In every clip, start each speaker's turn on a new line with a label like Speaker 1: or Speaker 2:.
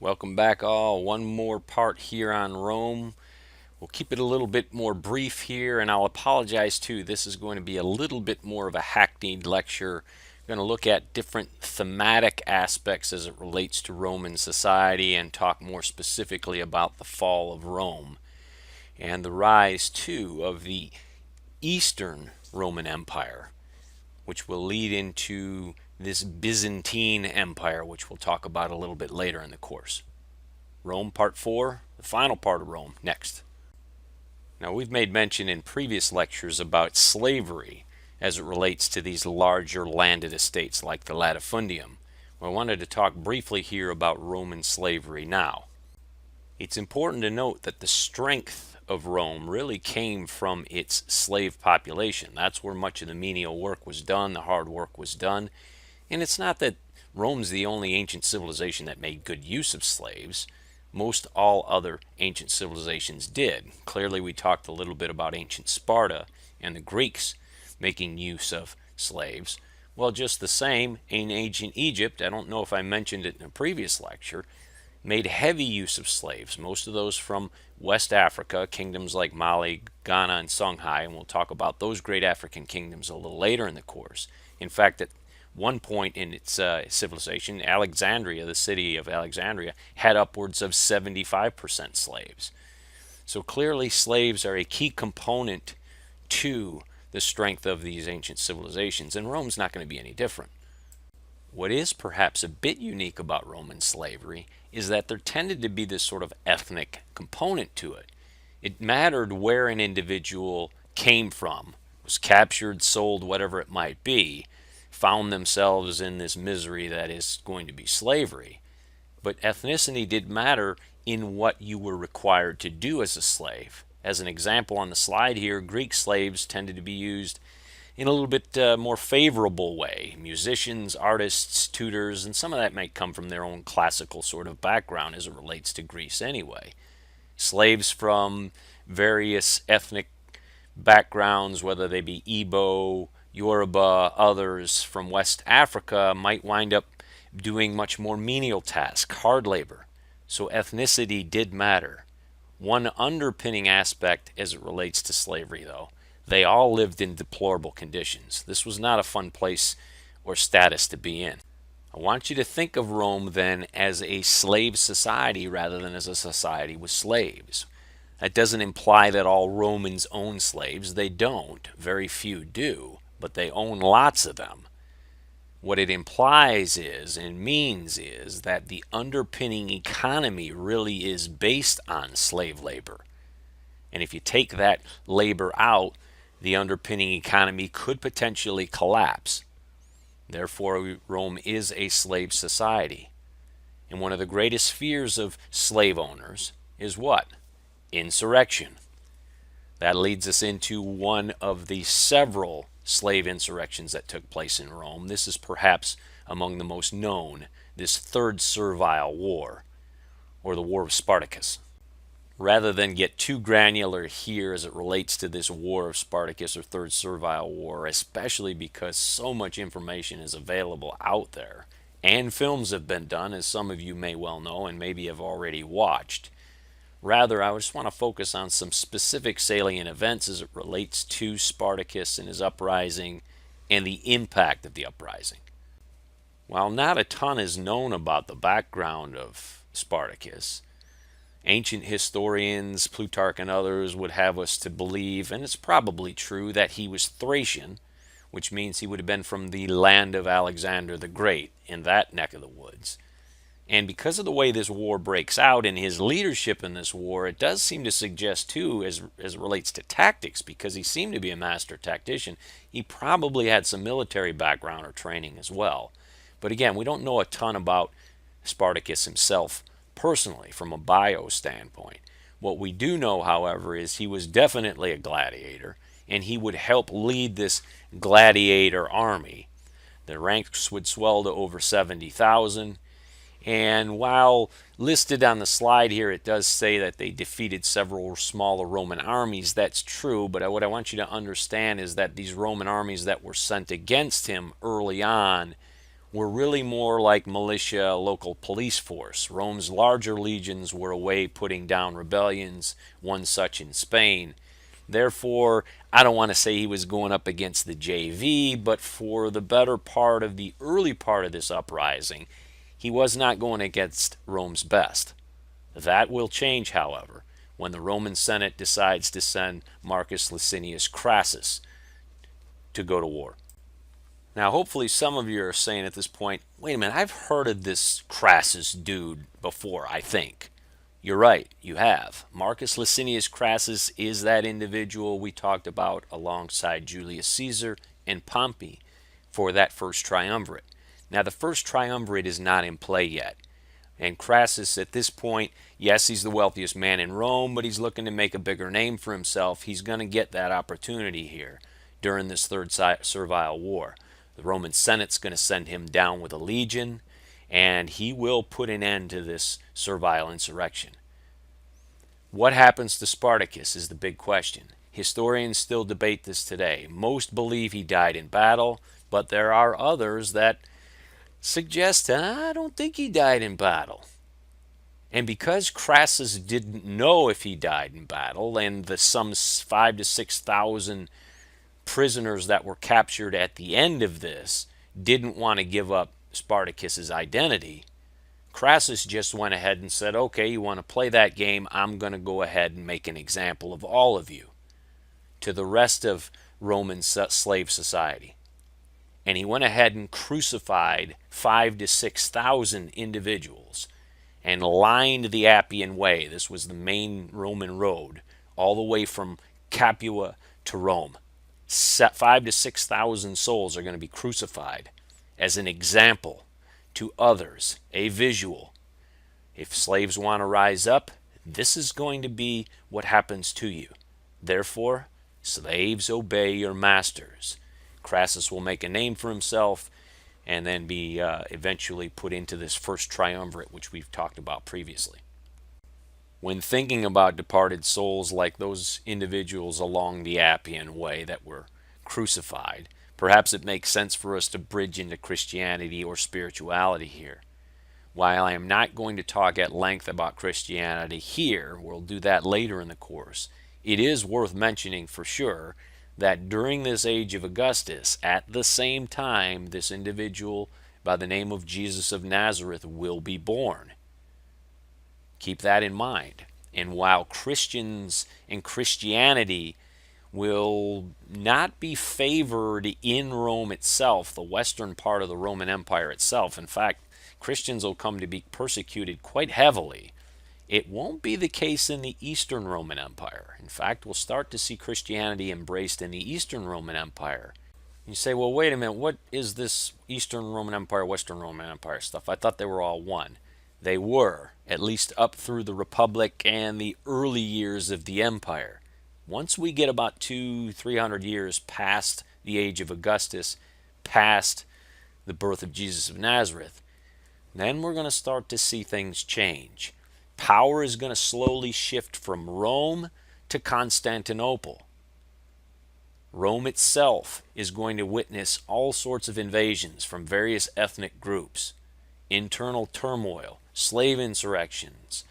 Speaker 1: Welcome back all. One more part here on Rome. We'll keep it a little bit more brief here, and I'll apologize too. This is going to be a little bit more of a hackneyed lecture. We're going to look at different thematic aspects as it relates to Roman society and talk more specifically about the fall of Rome and the rise too of the Eastern Roman Empire, which will lead into this Byzantine Empire, which we'll talk about a little bit later in the course. Rome Part 4, the final part of Rome, next. Now, we've made mention in previous lectures about slavery as it relates to these larger landed estates like the latifundium. Well, I wanted to talk briefly here about Roman slavery now. It's important to note that the strength of Rome really came from its slave population. That's where much of the menial work was done, the hard work was done. And it's not that Rome's the only ancient civilization that made good use of slaves. Most all other ancient civilizations did. Clearly, we talked a little bit about ancient Sparta and the Greeks making use of slaves. Well, just the same, in ancient Egypt, I don't know if I mentioned it in a previous lecture, made heavy use of slaves, most of those from West Africa, kingdoms like Mali, Ghana, and Songhai, and we'll talk about those great African kingdoms a little later in the course. In fact, at one point in its civilization, Alexandria, the city of Alexandria, had upwards of 75% slaves. So clearly slaves are a key component to the strength of these ancient civilizations, and Rome's not going to be any different. What is perhaps a bit unique about Roman slavery is that there tended to be this sort of ethnic component to it. It mattered where an individual came from, was captured, sold, whatever it might be, found themselves in this misery that is going to be slavery. But ethnicity did matter in what you were required to do as a slave. As an example on the slide here, Greek slaves tended to be used in a little bit more favorable way. Musicians, artists, tutors, and some of that might come from their own classical sort of background as it relates to Greece anyway. Slaves from various ethnic backgrounds, whether they be Igbo, Yoruba, others from West Africa, might wind up doing much more menial tasks, hard labor. So ethnicity did matter. One underpinning aspect as it relates to slavery, though, they all lived in deplorable conditions. This was not a fun place or status to be in. I want you to think of Rome then as a slave society rather than as a society with slaves. That doesn't imply that all Romans own slaves. They don't. Very few do, but they own lots of them. What it implies is and means is that the underpinning economy really is based on slave labor. And if you take that labor out, the underpinning economy could potentially collapse. Therefore, Rome is a slave society. And one of the greatest fears of slave owners is what? Insurrection. That leads us into one of the several slave insurrections that took place in Rome. This is perhaps among the most known, this Third Servile War, or the War of Spartacus. Rather than get too granular here as it relates to this War of Spartacus or Third Servile War, especially because so much information is available out there, and films have been done, as some of you may well know and maybe have already watched. Rather, I just want to focus on some specific salient events as it relates to Spartacus and his uprising and the impact of the uprising. While not a ton is known about the background of Spartacus, ancient historians, Plutarch and others, would have us to believe, and it's probably true, that he was Thracian, which means he would have been from the land of Alexander the Great, in that neck of the woods. And because of the way this war breaks out and his leadership in this war, it does seem to suggest, too, as it relates to tactics, because he seemed to be a master tactician, he probably had some military background or training as well. But again, we don't know a ton about Spartacus himself personally from a bio standpoint. What we do know, however, is he was definitely a gladiator, and he would help lead this gladiator army. The ranks would swell to over 70,000. And while listed on the slide here, it does say that they defeated several smaller Roman armies. That's true, but what I want you to understand is that these Roman armies that were sent against him early on were really more like militia, local police force. Rome's larger legions were away putting down rebellions, one such in Spain. Therefore, I don't want to say he was going up against the JV, but for the better part of the early part of this uprising, he was not going against Rome's best. That will change, however, when the Roman Senate decides to send Marcus Licinius Crassus to go to war. Now, hopefully, some of you are saying at this point, wait a minute, I've heard of this Crassus dude before, I think. You're right, you have. Marcus Licinius Crassus is that individual we talked about alongside Julius Caesar and Pompey for that first triumvirate. Now, the first triumvirate is not in play yet. And Crassus, at this point, yes, he's the wealthiest man in Rome, but he's looking to make a bigger name for himself. He's going to get that opportunity here during this third servile war. The Roman Senate's going to send him down with a legion, and he will put an end to this servile insurrection. What happens to Spartacus is the big question. Historians still debate this today. Most believe he died in battle, but there are others that suggest, I don't think he died in battle. And because Crassus didn't know if he died in battle, and the some 5,000 to 6,000 prisoners that were captured at the end of this didn't want to give up Spartacus's identity, Crassus just went ahead and said, okay, you want to play that game, I'm going to go ahead and make an example of all of you to the rest of Roman slave society. And he went ahead and crucified 5,000 to 6,000 individuals and lined the Appian Way. This was the main Roman road, all the way from Capua to Rome. 5,000 to 6,000 souls are going to be crucified as an example to others, a visual. If slaves want to rise up, this is going to be what happens to you. Therefore, slaves, obey your masters. Crassus will make a name for himself and then be eventually put into this first triumvirate, which we've talked about previously. When thinking about departed souls like those individuals along the Appian Way that were crucified, perhaps it makes sense for us to bridge into Christianity or spirituality here. While I am not going to talk at length about Christianity here, we'll do that later in the course, it is worth mentioning for sure that during this age of Augustus, at the same time, this individual by the name of Jesus of Nazareth will be born. Keep that in mind. And while Christians and Christianity will not be favored in Rome itself, the western part of the Roman Empire itself, in fact, Christians will come to be persecuted quite heavily. It won't be the case in the Eastern Roman Empire. In fact, we'll start to see Christianity embraced in the Eastern Roman Empire. You say, well, wait a minute, what is this Eastern Roman Empire, Western Roman Empire stuff? I thought they were all one. They were, at least up through the Republic and the early years of the Empire. Once we get about 200-300 years past the age of Augustus, past the birth of Jesus of Nazareth, then we're going to start to see things change. Power is going to slowly shift from Rome to Constantinople. Rome itself is going to witness all sorts of invasions from various ethnic groups, internal turmoil, slave insurrections,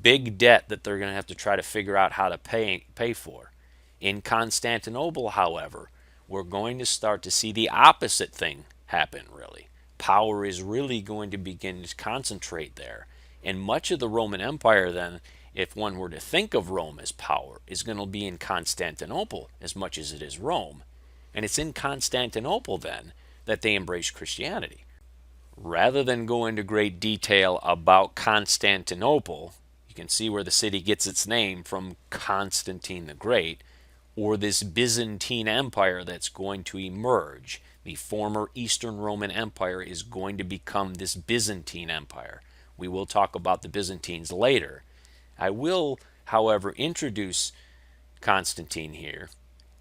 Speaker 1: big debt that they're going to have to try to figure out how to pay for. In Constantinople, however, we're going to start to see the opposite thing happen, really. Power is really going to begin to concentrate there. And much of the Roman Empire, then, if one were to think of Rome as power, is going to be in Constantinople as much as it is Rome. And it's in Constantinople, then, that they embrace Christianity. Rather than go into great detail about Constantinople, you can see where the city gets its name from Constantine the Great, or this Byzantine Empire that's going to emerge. The former Eastern Roman Empire is going to become this Byzantine Empire. We will talk about the Byzantines later. I will, however, introduce Constantine here,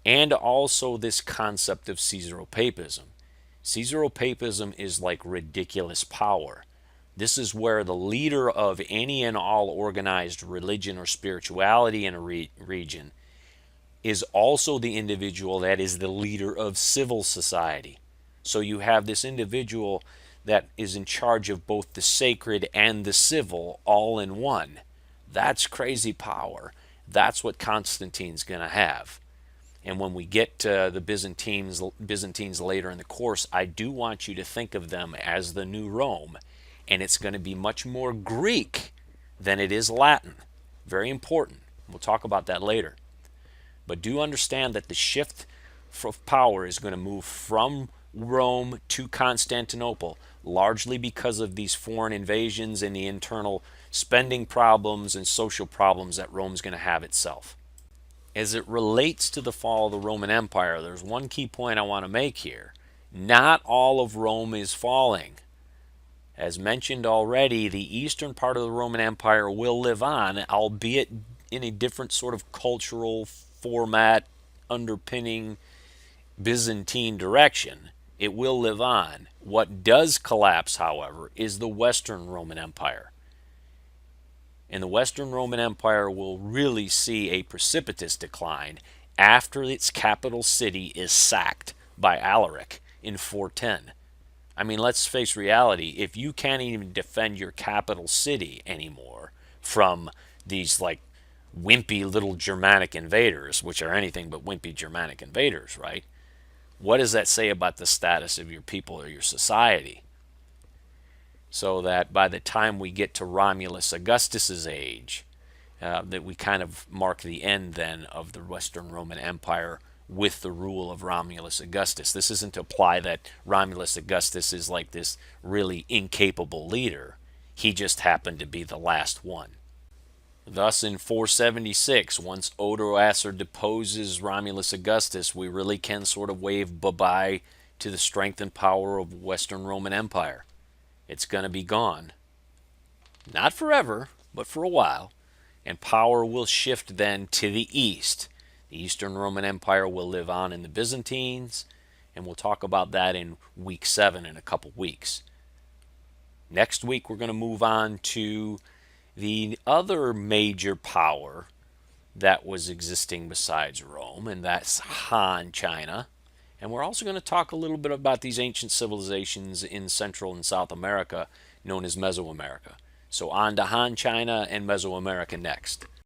Speaker 1: and also this concept of Caesaropapism. Caesaropapism is like ridiculous power. This is where the leader of any and all organized religion or spirituality in a region is also the individual that is the leader of civil society. So you have this individual that is in charge of both the sacred and the civil all in one. That's crazy power. That's what Constantine's going to have. And when we get to the Byzantines later in the course, I do want you to think of them as the new Rome. And it's going to be much more Greek than it is Latin. Very important. We'll talk about that later. But do understand that the shift of power is going to move from Rome to Constantinople, largely because of these foreign invasions and the internal spending problems and social problems that Rome's going to have itself. As it relates to the fall of the Roman Empire, there's one key point I want to make here. Not all of Rome is falling. As mentioned already, the eastern part of the Roman Empire will live on, albeit in a different sort of cultural format underpinning Byzantine direction. It will live on. What does collapse, however, is the Western Roman Empire. And the Western Roman Empire will really see a precipitous decline after its capital city is sacked by Alaric in 410. I mean, let's face reality. If you can't even defend your capital city anymore from these like wimpy little Germanic invaders, which are anything but wimpy Germanic invaders, right? What does that say about the status of your people or your society? So that by the time we get to Romulus Augustus's age, that we kind of mark the end then of the Western Roman Empire with the rule of Romulus Augustus. This isn't to imply that Romulus Augustus is like this really incapable leader. He just happened to be the last one. Thus, in 476, once Odoacer deposes Romulus Augustus, we really can sort of wave bye-bye to the strength and power of Western Roman Empire. It's going to be gone. Not forever, but for a while. And power will shift then to the east. The Eastern Roman Empire will live on in the Byzantines, and we'll talk about that in week 7 in a couple weeks. Next week, we're going to move on to the other major power that was existing besides Rome, and that's Han China. And we're also going to talk a little bit about these ancient civilizations in Central and South America known as Mesoamerica. So on to Han China and Mesoamerica next.